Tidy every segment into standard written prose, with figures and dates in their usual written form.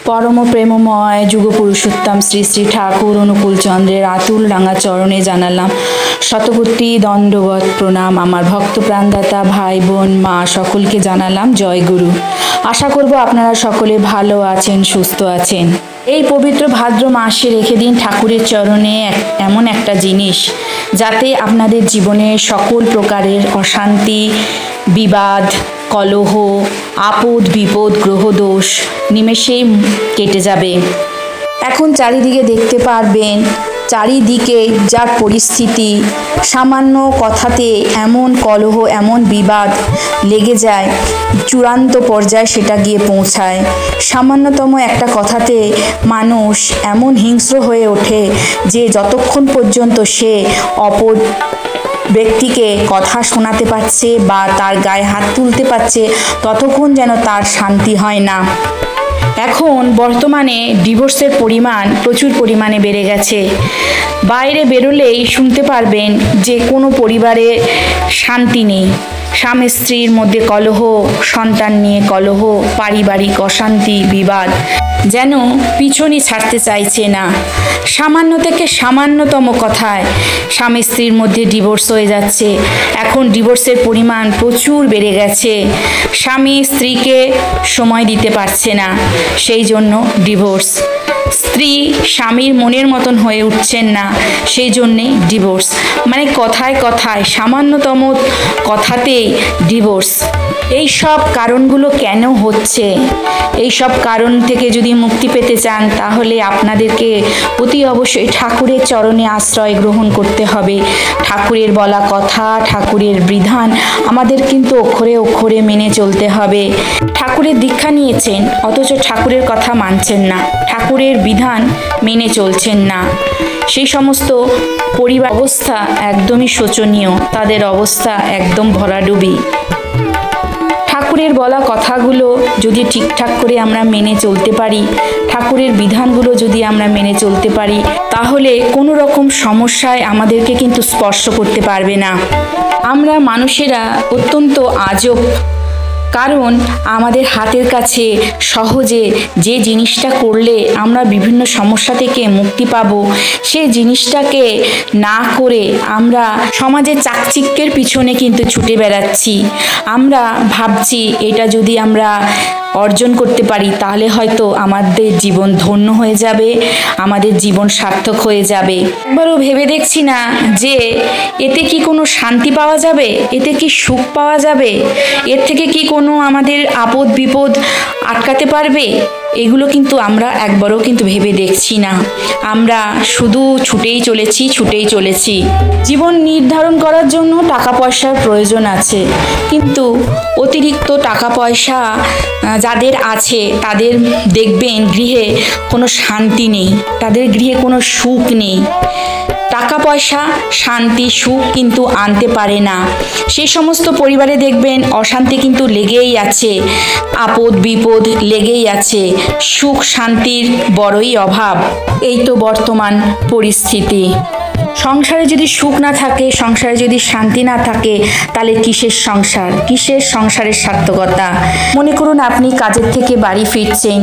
পরম প্রেমময় যুগপুরুষোত্তম শ্রী শ্রী ঠাকুর অনুকূলচন্দ্রের আতুল রাঙা চরণে জানালাম শতকোটি দণ্ডবত প্রণাম। আমার ভক্ত প্রাণদাতা ভাই বোন মা সকলকে জানালাম জয় গুরু। আশা করব আপনারা সকলে ভালো আছেন, সুস্থ আছেন। এই পবিত্র ভাদ্র মাসে রেখে দিন ঠাকুরের চরণে এমন একটা জিনিস যাতে আপনাদের জীবনে সকল প্রকারের অশান্তি, বিবাদ, কলহ, আপদ বিপদ, গ্রহদোষ নিমেষেই কেটে যাবে। এখন চারিদিকে দেখতে পারবেন, চারিদিকে যার পরিস্থিতি, সামান্য কথাতে এমন কলহ, এমন বিবাদ লেগে যায়, চূড়ান্ত পর্যায়ে সেটা গিয়ে পৌঁছায়। সামান্যতম একটা কথাতে মানুষ এমন হিংস্র হয়ে ওঠে যে যতক্ষণ পর্যন্ত সে অপর ব্যক্তিকে কথা শোনাতে পারছে বা তার গায়ে হাত তুলতে পারছে ততক্ষণ যেন তার শান্তি হয় না। এখন বর্তমানে ডিভোর্সের পরিমাণ প্রচুর পরিমাণে বেড়ে গেছে। বাইরে বেরোলেই শুনতে পারবেন যে কোনো পরিবারে শান্তি নেই, স্বামী স্ত্রীর মধ্যে কলহ, সন্তান নিয়ে কলহ, পারিবারিক অশান্তি, বিবাদ যেন পিছনই ছাড়তে চাইছে না। সামান্য থেকে সামান্যতম কথায় স্বামী স্ত্রীর মধ্যে ডিভোর্স হয়ে যাচ্ছে। এখন ডিভোর্সের পরিমাণ প্রচুর বেড়ে গেছে। স্বামী স্ত্রীকে সময় দিতে পারছে না, সেই জন্য ডিভোর্স। স্ত্রী স্বামীর মনের মতন হয়ে উঠছেন না, সেই জন্যে ডিভোর্স। মানে কথায় কথায় সামান্যতম কথাতেই ডিভোর্স। এই সব কারণগুলো কেন হচ্ছে? এই সব কারণ থেকে যদি মুক্তি পেতে চান তাহলে আপনাদেরকে অতি অবশ্যই ঠাকুরের চরণে আশ্রয় গ্রহণ করতে হবে। ঠাকুরের বলা কথা, ঠাকুরের বিধান আমাদের কিন্তু অক্ষরে অক্ষরে মেনে চলতে হবে। ঠাকুরের দীক্ষা নিয়েছেন অথচ ঠাকুরের কথা মানছেন না, ঠাকুরের বিধান মেনে চলছেন না, সেই সমস্ত পরিবার অবস্থা একদমই শোচনীয়, তাদের অবস্থা একদম ভরাডুবি। ঠাকুরের বলা কথাগুলো যদি ঠিকঠাক করে আমরা মেনে চলতে পারি, ঠাকুরের বিধানগুলো যদি আমরা মেনে চলতে পারি, তাহলে কোনো রকম সমস্যায় আমাদেরকে কিন্তু স্পর্শ করতে পারবে না। আমরা মানুষেরা অত্যন্ত আজব, কারণ আমাদের হাতের কাছে সহজে যে জিনিসটা করলে আমরা বিভিন্ন সমস্যা থেকে মুক্তি পাব, সেই জিনিসটাকে না করে আমরা সমাজে চাকচিক্যের পিছনে কিন্তু ছুটে বেড়াচ্ছি। আমরা ভাবছি এটা যদি আমরা অর্জন করতে পারি তাহলে হয়তো আমাদের জীবন ধন্য হয়ে যাবে, আমাদের জীবন সার্থক হয়ে যাবে। একবারও ভেবে দেখছি না যে এতে কি কোনো শান্তি পাওয়া যাবে, এতে কি সুখ পাওয়া যাবে, এর থেকে কি কোনো আমাদের আপদ বিপদ আটকাতে পারবে? এগুলো কিন্তু আমরা একবারও কিন্তু ভেবে দেখছি না। আমরা শুধু ছুটেই চলেছি। জীবন নির্ধারণ করার জন্য টাকা পয়সার প্রয়োজন আছে, কিন্তু অতিরিক্ত টাকা পয়সা যাদের আছে তাদের দেখবেন গৃহে কোনো শান্তি নেই, তাদের গৃহে কোনো সুখ নেই। টাকা পয়সা শান্তি সুখ কিন্তু আনতে পারে না। সেই সমস্ত পরিবারে দেখবেন অশান্তি কিন্তু লেগেই আছে, আপদ বিপদ লেগেই আছে, সুখ শান্তির বড়ই অভাব। এই তো বর্তমান পরিস্থিতি। সংসারে যদি সুখ না থাকে, সংসারে যদি শান্তি না থাকে, তাহলে কিসের সংসার, কিসের সংসারের সার্থকতা? মনে করুন আপনি কাজের থেকে বাড়ি ফিরছেন,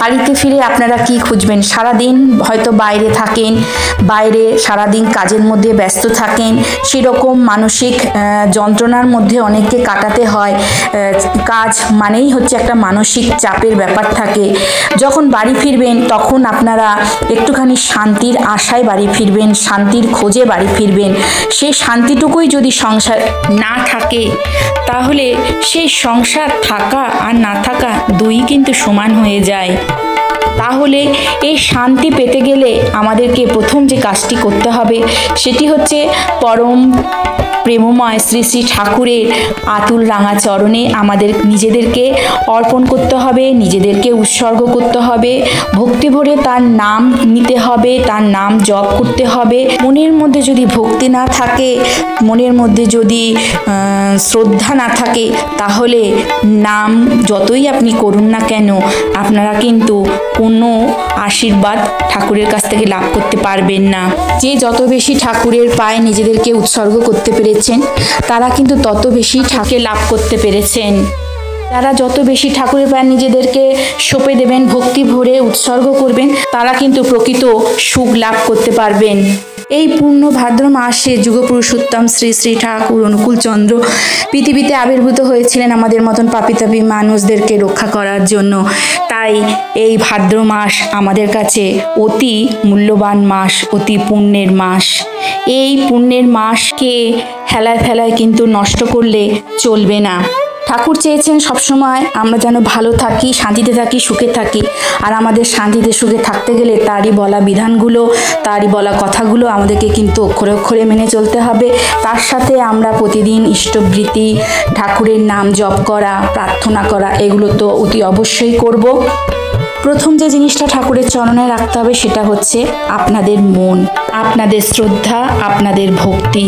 বাড়িতে ফিরে আপনারা কি খুঁজবেন? সারাদিন হয়তো বাইরে থাকেন, বাইরে সারাদিন কাজের মধ্যে ব্যস্ত থাকেন, সেরকম মানসিক যন্ত্রণার মধ্যে অনেককে কাটাতে হয়। কাজ মানেই হচ্ছে একটা মানসিক চাপের ব্যাপার থাকে। যখন বাড়ি ফিরবেন তখন আপনারা একটুখানি শান্তির আশায় বাড়ি ফিরবেন, শান্তির খোঁজে বাড়ি ফিরবেন। সেই শান্তিটুকুই যদি সংসার না থাকে তাহলে সেই সংসার থাকা আর না থাকা দুই কিন্তু সমান হয়ে যায়। তাহলে এই শান্তি পেতে গেলে আমাদেরকে প্রথম যে কাজটি করতে হবে সেটি হচ্ছে পরম প্রেমময় শ্রী শ্রী ঠাকুরের আতুল রাঙা চরণে আমাদের নিজেদেরকে অর্পণ করতে হবে, নিজেদেরকে উৎসর্গ করতে হবে, ভক্তি ভরে তার নাম নিতে হবে, তার নাম জপ করতে হবে। মনের মধ্যে যদি ভক্তি না থাকে, মনের মধ্যে যদি শ্রদ্ধা না থাকে, তাহলে নাম যতই আপনি করুন না কেন আপনারা কিন্তু কোনো আশীর্বাদ ঠাকুরের কাছ থেকে লাভ করতে পারবেন না। যে যত বেশি ঠাকুরের পায়ে নিজেদেরকে উৎসর্গ করতে পেরেছেন তারা কিন্তু তত বেশি ঠাকুরকে লাভ করতে পেরেছেন। যারা যত বেশি ঠাকুরের পায়ে নিজেদেরকে সঁপে দেবেন, ভক্তি ভরে উৎসর্গ করবেন, তারা কিন্তু প্রকৃত সুখ লাভ করতে পারবেন। এই পূর্ণ ভাদ্র মাসে যুগপুরুষোত্তম শ্রী শ্রী ঠাকুর অনুকূলচন্দ্র পৃথিবীতে আবির্ভূত হয়েছিলেন আমাদের মতন পাপী মানুষদেরকে রক্ষা করার জন্য। তাই এই ভাদ্র মাস আমাদের কাছে অতি মূল্যবান মাস, অতি পুণ্যের মাস। এই পুণ্যের মাসকে হেলায় ফেলায় কিন্তু নষ্ট করলে চলবে না। ঠাকুর চেয়েছেন সবসময় আমরা যেন ভালো থাকি, শান্তিতে থাকি, সুখে থাকি। আর আমাদের শান্তিতে সুখে থাকতে গেলে তারই বলা বিধানগুলো, তারই বলা কথাগুলো আমাদেরকে কিন্তু অক্ষরে অক্ষরে মেনে চলতে হবে। তার সাথে আমরা প্রতিদিন ইষ্টবৃত্তি, ঠাকুরের নাম জপ করা, প্রার্থনা করা, এগুলো তো অতি অবশ্যই করব। প্রথম যে জিনিসটা ঠাকুরের চরণে রাখতে হবে সেটা হচ্ছে আপনাদের মন, আপনাদের শ্রদ্ধা, আপনাদের ভক্তি।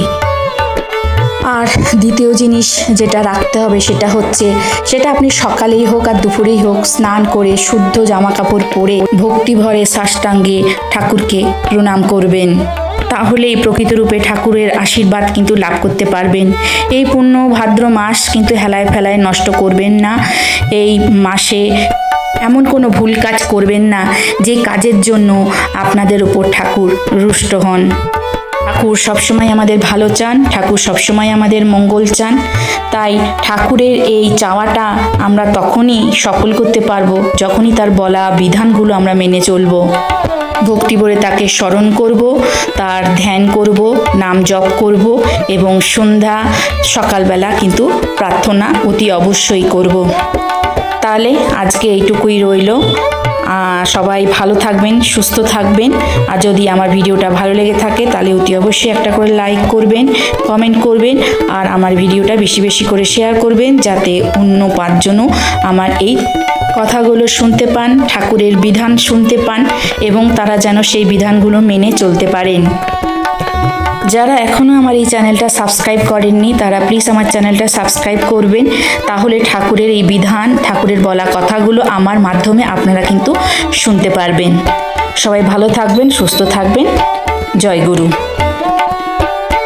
আর দ্বিতীয় জিনিস যেটা রাখতে হবে সেটা আপনি সকালেই হোক আর দুপুরেই হোক স্নান করে শুদ্ধ জামা কাপড় পরে ভক্তি ভরে সাষ্টাঙ্গে ঠাকুরকে প্রণাম করবেন। তাহলেই প্রকৃতরূপে ঠাকুরের আশীর্বাদ কিন্তু লাভ করতে পারবেন। এই পূর্ণ ভাদ্র মাস কিন্তু হেলায় ফেলায় নষ্ট করবেন না। এই মাসে এমন কোনো ভুল কাজ করবেন না যে কাজের জন্য আপনাদের উপর ঠাকুর রুষ্ট হন। ঠাকুর সবসময় আমাদের ভালো চান, ঠাকুর সবসময় আমাদের মঙ্গল চান। তাই ঠাকুরের এই চাওয়াটা আমরা তখনই সফল করতে পারবো যখনই তার বলা বিধানগুলো আমরা মেনে চলব। ভক্তি ভরে তাকে স্মরণ করব, তার ধ্যান করব, নাম জপ করব এবং সন্ধ্যা সকালবেলা কিন্তু প্রার্থনা অতি অবশ্যই করব। তাহলে আজকে এইটুকুই রইল। সবাই ভালো থাকবেন, সুস্থ থাকবেন। আর যদি আমার ভিডিওটা ভালো লেগে থাকে তাহলে অতি অবশ্যই একটা করে লাইক করবেন, কমেন্ট করবেন আর আমার ভিডিওটা বেশি বেশি করে শেয়ার করবেন, যাতে অন্য 5 জনও আমার এই কথাগুলো শুনতে পান, ঠাকুরের বিধান শুনতে পান এবং তারা যেন সেই বিধানগুলো মেনে চলতে পারেন। যারা এখনও আমার এই চ্যানেলটা সাবস্ক্রাইব করেননি তারা প্লিজ আমার চ্যানেলটা সাবস্ক্রাইব করবেন। তাহলে ঠাকুরের এই বিধান, ঠাকুরের বলা কথাগুলো আমার মাধ্যমে আপনারা কিন্তু শুনতে পারবেন। সবাই ভালো থাকবেন, সুস্থ থাকবেন। জয় গুরু।